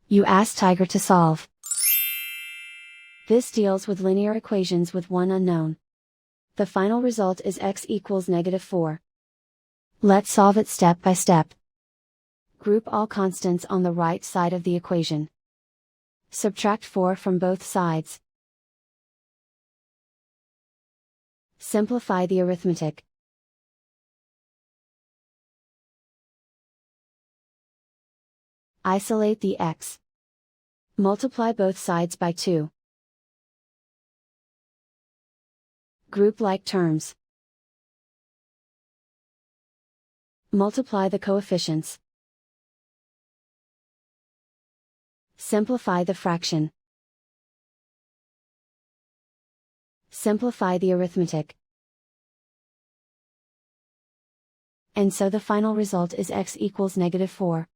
You ask Tiger to solve. This deals with linear equations with one unknown. The final result is x equals -4. Let's solve it step by step. Group all constants on the right side of the equation. Subtract 4 from both sides. Simplify the arithmetic. Isolate the x. Multiply both sides by 2. Group like terms. Multiply the coefficients. Simplify the fraction. Simplify the arithmetic. And so the final result is x equals -4.